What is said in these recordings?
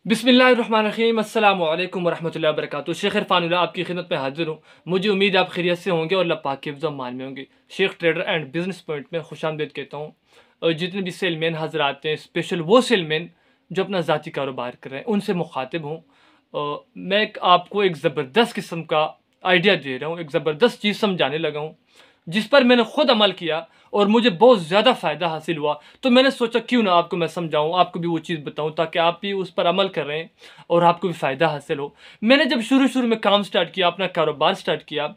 बिस्मिल्लाहिर्रहमानिर्रहीम अस्सलामु अलैकुम वरहमतुल्लाहि वबरकातुहू। शेख इरफानुल्लाह आपकी खिदमत में हाजिर हूँ। मुझे उम्मीद है आप खैरियत से होंगे और अल्लाह पाक के हिफ्ज़ व अमान में होंगे। Sheikh trader and business point में खुशामदीद कहता हूँ। और जितने भी सेलमैन हजरात हैं, स्पेशल वो सेलमैन जो अपना ज़ाती कारोबार कर रहे हैं, उनसे मुखातिब हूँ। मैं आपको एक ज़बरदस्त किस्म का आइडिया दे रहा हूँ, एक ज़बरदस्त चीज़ समझाने लगा हूँ जिस पर मैंने ख़ुद अमल किया और मुझे बहुत ज़्यादा फ़ायदा हासिल हुआ। तो मैंने सोचा क्यों ना आपको मैं समझाऊँ, आपको भी वो चीज़ बताऊँ ताकि आप भी उस पर अमल कर रहे हैं और आपको भी फ़ायदा हासिल हो। मैंने जब शुरू में काम स्टार्ट किया, अपना कारोबार स्टार्ट किया,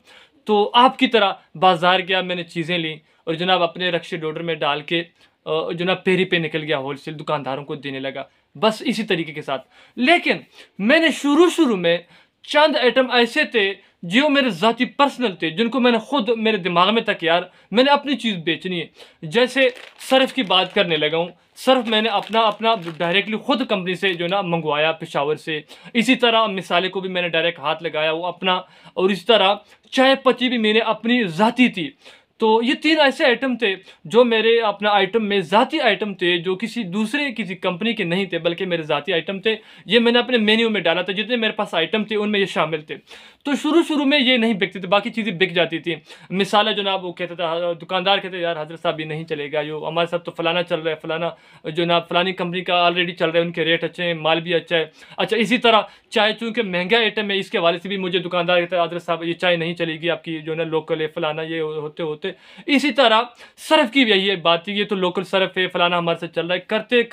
तो आपकी तरह बाज़ार गया, मैंने चीज़ें ली और जनाब अपने रक्शे डोडर में डाल के जनाब पेरी पे निकल गया, होलसेल दुकानदारों को देने लगा, बस इसी तरीके के साथ। लेकिन मैंने शुरू में चंद आइटम ऐसे थे जो मेरे ज़ाती पर्सनल थे, जिनको मैंने खुद मेरे दिमाग में था कि यार मैंने अपनी चीज़ बेचनी है। जैसे सर्फ़ की बात करने लगा हूँ। सर्फ़ मैंने अपना डायरेक्टली खुद कंपनी से जो ना मंगवाया पेशावर से। इसी तरह मिसाले को भी मैंने डायरेक्ट हाथ लगाया, वो अपना। और इसी तरह चाय पत्ती भी मैंने अपनी ज़ाती थी। तो ये 3 ऐसे आइटम थे जो मेरे अपना आइटम में ज़ाती आइटम थे, जो किसी कंपनी के नहीं थे बल्कि मेरे ज़ाती आइटम थे। ये मैंने अपने मेन्यू में डाला था, जितने मेरे पास आइटम थे उनमें ये शामिल थे। तो शुरू में ये नहीं बिकते थे, बाकी चीज़ें बिक जाती थी। मिसाल जनाब वो कहता था, दुकानदार कहते यार हज़रत साहब ये नहीं चलेगा, जो हमारे साथ तो फ़लाना चल रहा है, फ़लाना जनाब फ़लानी कंपनी का ऑलरेडी चल रहा है, उनके रेट अच्छे हैं, माल भी अच्छा है। अच्छा, इसी तरह चाय चूँकि महंगा आइटम है, इसके हवाले से भी मुझे दुकानदार कहता है हज़रत साहब ये चाय नहीं चलेगी आपकी, जो ना लोकल है फ़लाना, ये होते इसी तरह सर्फ की भी यही बात थी, ये तो लोकल सर्फ है, फलाना हमारे साथ चल रहा है।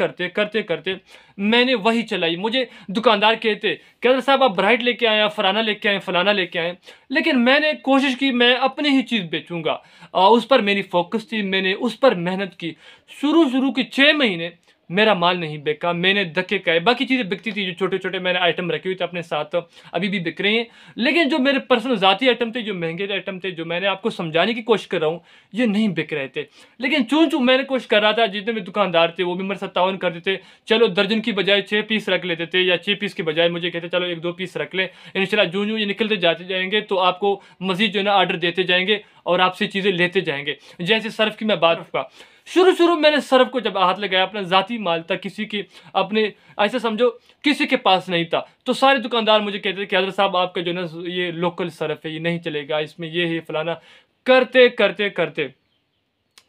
करते मैंने वही चलाई। मुझे दुकानदार कहते साहब आप ब्राइट लेके आए, फलाना लेके आए, फलाना लेके आए। लेकिन मैंने कोशिश की मैं अपनी ही चीज़ बेचूंगा, उस पर मेरी फोकस थी, मैंने उस पर मेहनत की। शुरू के 6 महीने मेरा माल नहीं बिका, मैंने धक्के खाए। बाकी चीज़ें बिकती थी, जो छोटे मैंने आइटम रखे हुए थे अपने साथ, अभी भी बिक रही हैं। लेकिन जो मेरे पर्सनल ज़ाती आइटम थे, जो महंगे आइटम थे, जो मैंने आपको समझाने की कोशिश कर रहा हूँ, ये नहीं बिक रहे थे। लेकिन चूँ मैंने कोशिश कर रहा था, जितने भी दुकानदार थे वो भी मेरे साथ ताउन करते थे। चलो दर्जन की बजाय 6 पीस रख लेते थे, या 6 पीस के बजाय मुझे कहते चलो 1-2 पीस रख लें, इंशाल्लाह जूँ ये निकलते जाते जाएंगे तो आपको मज़ीद जो है ना ऑर्डर देते जाएंगे और आपसे चीज़ें लेते जाएंगे। जैसे सर्फ की मैं बात का, शुरू मैंने सर्फ को जब हाथ लगाया, अपना ज़ाती माल था, किसी की अपने ऐसे समझो किसी के पास नहीं था, तो सारे दुकानदार मुझे कहते थे कि हज़रत साहब आपका जो ना ये लोकल सर्फ है, ये नहीं चलेगा, इसमें ये है फलाना। करते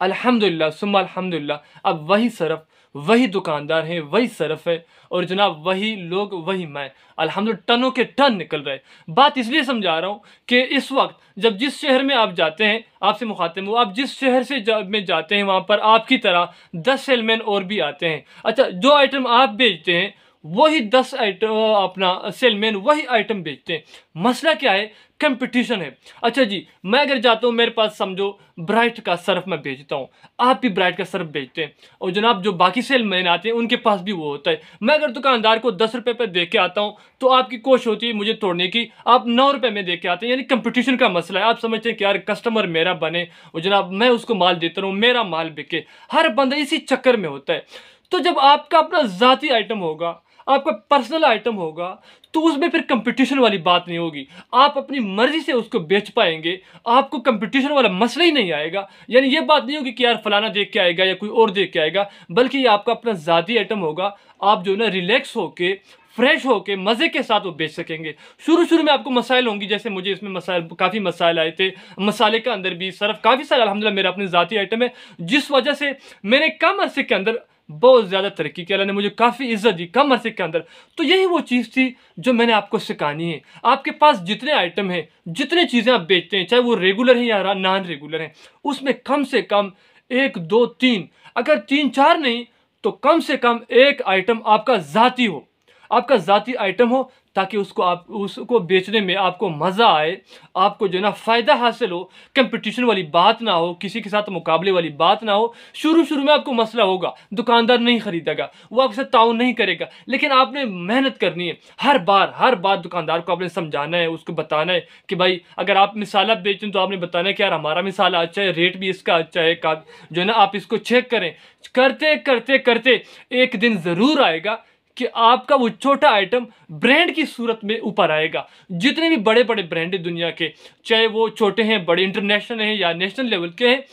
अल्हम्दुलिल्लाह सुम्मा अल्हम्दुलिल्लाह अब वही सर्फ, वही दुकानदार हैं, वही सर्फ है और जनाब वही लोग, वही मैं, अल्हम्दुलिल्लाह टनों के टन निकल रहे। बात इसलिए समझा रहा हूँ कि इस वक्त जब जिस शहर में आप जाते हैं, आपसे मुखातिब हूँ, आप जिस शहर से में जाते हैं वहाँ पर आपकी तरह 10 सेलमैन और भी आते हैं। अच्छा, जो आइटम आप बेचते हैं वही 10 आइटम अपना सेलमैन वही आइटम बेचते हैं। मसला क्या है? कंपटीशन है। अच्छा जी, मैं अगर जाता हूँ, मेरे पास समझो ब्राइट का सर्फ मैं बेचता हूँ, आप भी ब्राइट का सर्फ बेचते हैं, और जनाब जो बाकी सेलमैन आते हैं उनके पास भी वो होता है। मैं अगर दुकानदार को 10 रुपये पे दे के आता हूँ तो आपकी कोशिश होती है मुझे तोड़ने की, आप 9 रुपये में दे के आते हैं। यानी कंपटीशन का मसला है। आप समझते हैं कि यार कस्टमर मेरा बने और जनाब मैं उसको माल देता रहूँ, मेरा माल बिके। हर बंदा इसी चक्कर में होता है। तो जब आपका अपना ज़ाती आइटम होगा, आपका पर्सनल आइटम होगा, तो उसमें फिर कंपटीशन वाली बात नहीं होगी। आप अपनी मर्जी से उसको बेच पाएंगे, आपको कंपटीशन वाला मसला ही नहीं आएगा। यानी ये बात नहीं होगी कि यार फलाना देख के आएगा या कोई और देख के आएगा, बल्कि ये आपका अपना ज़ाती आइटम होगा। आप जो ना रिलैक्स होके, फ्रेश होके, मज़े के साथ वो बेच सकेंगे। शुरू में आपको मसाइल होंगी, जैसे मुझे इसमें मसाइल, काफ़ी मसाइल आए थे। मसाले के अंदर भी सर्फ काफ़ी सारा अल्हम्दुलिल्लाह मेरा अपनी ज़ाती आइटम है, जिस वजह से मैंने कम अरसे के अंदर बहुत ज़्यादा तरक्की की। अल्लाह ने मुझे काफ़ी इज्जत दी कम अरसे के अंदर। तो यही वो चीज़ थी जो मैंने आपको सिखानी है। आपके पास जितने आइटम हैं, जितने चीज़ें आप बेचते हैं, चाहे वो रेगुलर हैं या नॉन रेगुलर हैं, उसमें कम से कम 1, 2, 3, अगर 3-4 नहीं तो कम से कम एक आइटम आपका ज़ाती हो, आपका ज़ाती आइटम हो, ताकि उसको बेचने में आपको मज़ा आए, आपको जो ना फ़ायदा हासिल हो, कंपटीशन वाली बात ना हो, किसी के साथ मुकाबले वाली बात ना हो। शुरू में आपको मसला होगा, दुकानदार नहीं खरीदेगा, वो आपके साथ ताउन नहीं करेगा, लेकिन आपने मेहनत करनी है। हर बार दुकानदार को आपने समझाना है, उसको बताना है कि भाई अगर आप मिसाला बेचें तो आपने बताना है कि यार हमारा मिसाला अच्छा है, रेट भी इसका अच्छा है, जो है ना आप इसको चेक करें। करते एक दिन ज़रूर आएगा कि आपका वो छोटा आइटम ब्रांड की सूरत में ऊपर आएगा। जितने भी बड़े ब्रांड है दुनिया के, चाहे वो छोटे हैं, बड़े इंटरनेशनल हैं या नेशनल लेवल के हैं,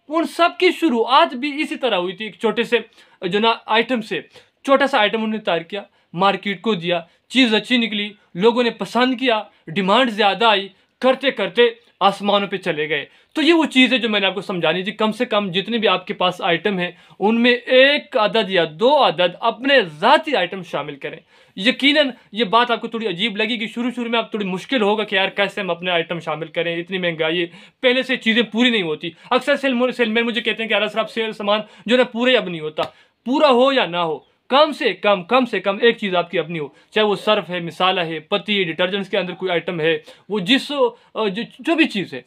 उन सब की शुरुआत भी इसी तरह हुई थी। एक छोटे से जो ना आइटम से, छोटा सा आइटम उन्होंने तैयार किया, मार्केट को दिया, चीज़ अच्छी निकली, लोगों ने पसंद किया, डिमांड ज़्यादा आई, करते करते आसमानों पे चले गए। तो ये वो चीज़ है जो मैंने आपको समझानी थी। कम से कम जितने भी आपके पास आइटम हैं उनमें एक अदद या 2 अदद अपने ज़ाती आइटम शामिल करें। यकीनन ये बात आपको थोड़ी अजीब लगेगी, शुरू में आप थोड़ी मुश्किल होगा कि यार कैसे हम अपने आइटम शामिल करें, इतनी महंगाई है, पहले से चीज़ें पूरी नहीं होती। अक्सर सेलमैन मुझे कहते हैं कि यार सर आप सामान जो है पूरे अब नहीं होता। पूरा हो या ना हो, कम से कम एक चीज़ आपकी अपनी हो, चाहे वो सर्फ है, मिसाला है, पत्ती है, डिटर्जेंट्स के अंदर कोई आइटम है, वो जो भी चीज़ है,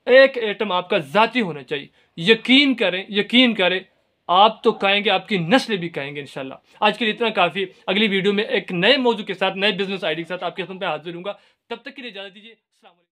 एक आइटम आपका ज़ाती होना चाहिए। यकीन करें, आप तो कहेंगे, आपकी नस्ल भी कहेंगे इंशाल्लाह। आज के लिए इतना काफ़ी। अगली वीडियो में एक नए मौजू के साथ, नए बिजनेस आइडिया के साथ आपके सामने हाजिर होऊंगा। तब तक के लिए इजाज़त दीजिए। अस्सलाम वालेकुम।